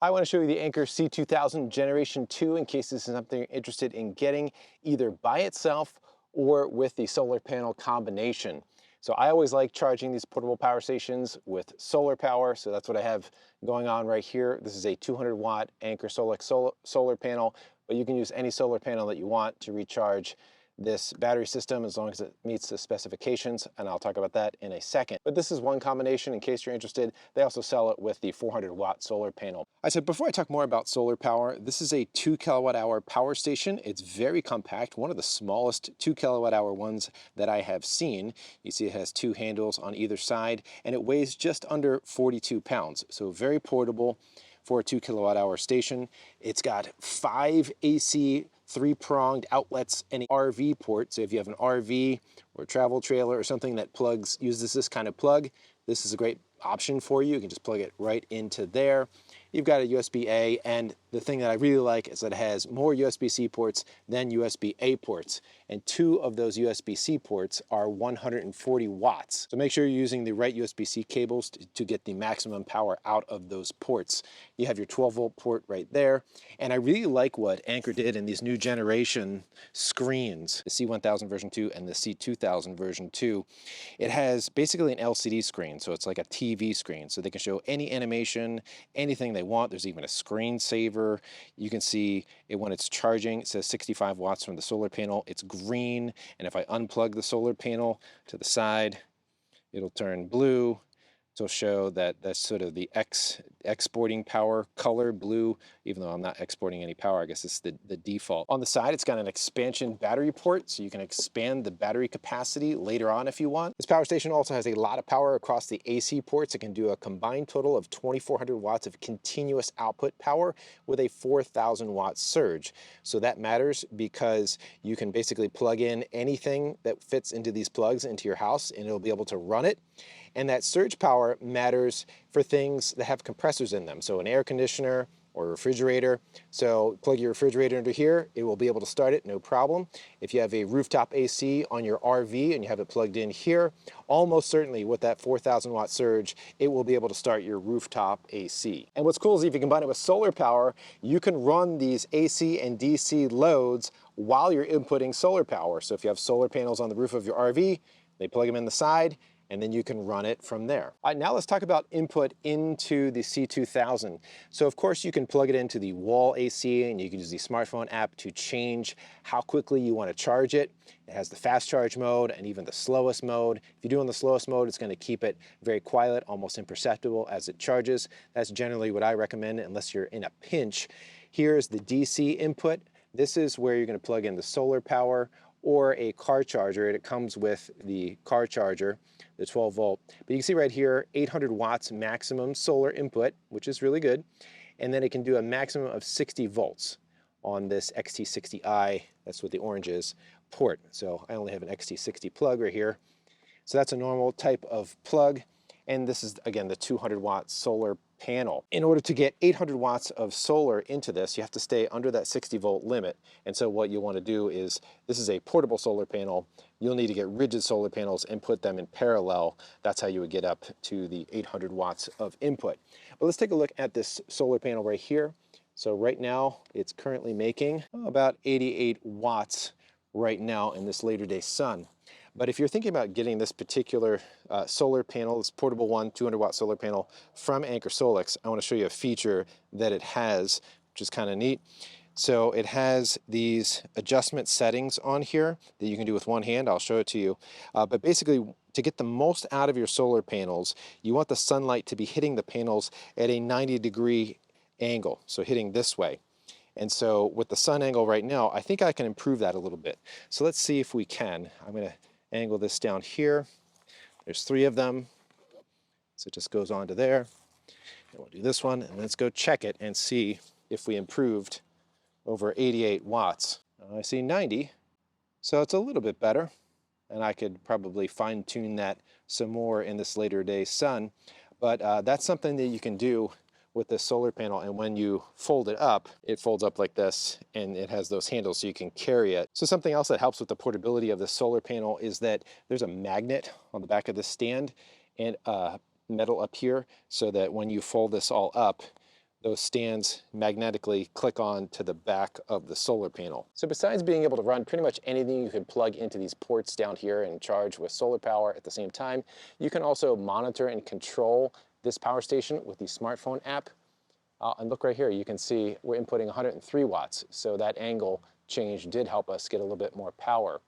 I want to show you the Anker C2000 Generation 2 in case this is something you're interested in getting either by itself or with the solar panel combination. So I always like charging these portable power stations with solar power, so that's what I have going on right here. This is a 200 watt Anker SOLIX solar panel, but you can use any solar panel that you want to recharge this battery system as long as it meets the specifications, and I'll talk about that in a second. But this is one combination in case you're interested. They also sell it with the 400 watt solar panel. I said before I talk more about solar power, this is a 2 kilowatt hour power station. It's very compact, one of the smallest 2 kilowatt hour ones that I have seen. You see it has two handles on either side, and it weighs just under 42 pounds, so very portable for a 2 kilowatt hour station. It's got 5 AC 3-pronged outlets and an RV port. So if you have an RV or a travel trailer or something that uses this kind of plug, this is a great option for you. You can just plug it right into there. You've got a USB-A, and the thing that I really like is that it has more USB-C ports than USB-A ports, and 2 of those USB-C ports are 140 watts. So make sure you're using the right USB-C cables to get the maximum power out of those ports. You have your 12-volt port right there, and I really like what Anker did in these new generation screens, the C1000 version 2 and the C2000 version 2. It has basically an LCD screen, so it's like a TV screen, so they can show any animation, anything they want. There's even a screensaver. You can see it when it's charging. It says 65 watts from the solar panel. It's green, and if I unplug the solar panel to the side, it'll turn blue. It'll show that that's sort of the exporting power color, blue, even though I'm not exporting any power. I guess it's the default. On the side, it's got an expansion battery port, so you can expand the battery capacity later on if you want. This power station also has a lot of power across the AC ports. It can do a combined total of 2,400 watts of continuous output power with a 4,000 watt surge. So that matters because you can basically plug in anything that fits into these plugs into your house, and it'll be able to run it. And that surge power matters for things that have compressors in them. So an air conditioner or a refrigerator. So plug your refrigerator into here, it will be able to start it, no problem. If you have a rooftop AC on your RV and you have it plugged in here, almost certainly with that 4,000 watt surge, it will be able to start your rooftop AC. And what's cool is if you combine it with solar power, you can run these AC and DC loads while you're inputting solar power. So if you have solar panels on the roof of your RV, they plug them in the side, and then you can run it from there. All right, now let's talk about input into the C2000. So of course you can plug it into the wall AC, and you can use the smartphone app to change how quickly you want to charge it. It has the fast charge mode and even the slowest mode. If you do on the slowest mode, it's going to keep it very quiet, almost imperceptible as it charges. That's generally what I recommend unless you're in a pinch. Here's the DC input. This is where you're going to plug in the solar power or a car charger. It comes with the car charger, the 12 volt. But you can see right here, 800 watts maximum solar input, which is really good. And then it can do a maximum of 60 volts on this XT60i, that's what the orange is, port. So I only have an XT60 plug right here. So that's a normal type of plug. And this is, again, the 200 watt solar panel. In order to get 800 watts of solar into this, you have to stay under that 60 volt limit. And so what you want to do is, this is a portable solar panel. You'll need to get rigid solar panels and put them in parallel. That's how you would get up to the 800 watts of input. But let's take a look at this solar panel right here. So right now, it's currently making about 88 watts right now in this later day sun. But if you're thinking about getting this particular solar panel, this portable one, 200 watt solar panel from Anker SOLIX, I want to show you a feature that it has, which is kind of neat. So it has these adjustment settings on here that you can do with one hand. I'll show it to you. But basically, to get the most out of your solar panels, you want the sunlight to be hitting the panels at a 90-degree angle, so hitting this way. And so with the sun angle right now, I think I can improve that a little bit. So let's see if we can. I'm going to angle this down here. There's 3 of them. So it just goes on to there. And we'll do this one, and let's go check it and see if we improved over 88 watts. I see 90, so it's a little bit better. And I could probably fine tune that some more in this later day sun. But that's something that you can do with this solar panel, and when you fold it folds up like this, and it has those handles so you can carry it. So something else that helps with the portability of the solar panel is that there's a magnet on the back of the stand and metal up here, so that when you fold this all up, those stands magnetically click on to the back of the solar panel. So besides being able to run pretty much anything you can plug into these ports down here and charge with solar power at the same time, you can also monitor and control this power station with the smartphone app. And look right here, you can see we're inputting 103 watts. So that angle change did help us get a little bit more power.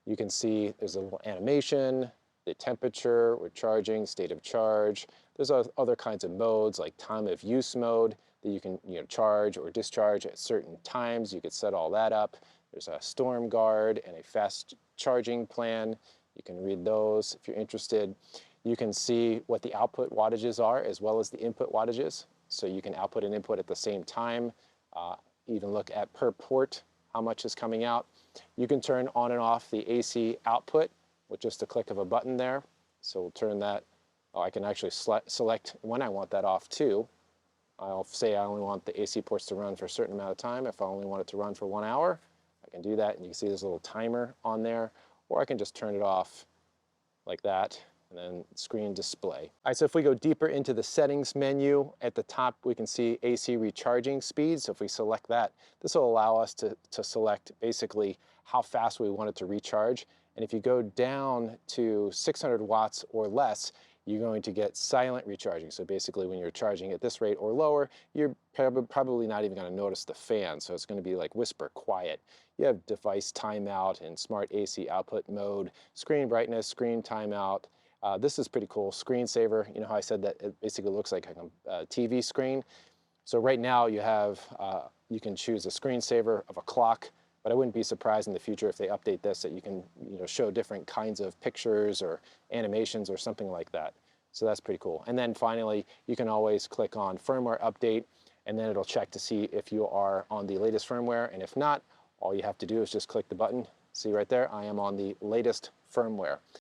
You can see there's a little animation, the temperature, we're charging, state of charge. There's other kinds of modes like time of use mode that you can charge or discharge at certain times. You could set all that up. There's a storm guard and a fast charging plan. You can read those if you're interested. You can see what the output wattages are as well as the input wattages. So you can output and input at the same time. Even look at per port, how much is coming out. You can turn on and off the AC output with just a click of a button there. So we'll turn that. Oh, I can actually select when I want that off too. I'll say I only want the AC ports to run for a certain amount of time. If I only want it to run for 1 hour, I can do that. And you can see there's a little timer on there. Or I can just turn it off like that, and then screen display. All right, so if we go deeper into the settings menu, at the top we can see AC recharging speed. So if we select that, this will allow us to select basically how fast we want it to recharge. And if you go down to 600 watts or less, you're going to get silent recharging. So basically when you're charging at this rate or lower, you're probably not even going to notice the fan. So it's going to be like whisper quiet. You have device timeout and smart AC output mode, screen brightness, screen timeout. This is pretty cool. Screensaver, you know how I said that it basically looks like a TV screen? So right now you have, you can choose a screensaver of a clock, but I wouldn't be surprised in the future if they update this that you can show different kinds of pictures or animations or something like that. So that's pretty cool. And then finally, you can always click on firmware update, and then it'll check to see if you are on the latest firmware, and if not, all you have to do is just click the button. See right there, I am on the latest firmware.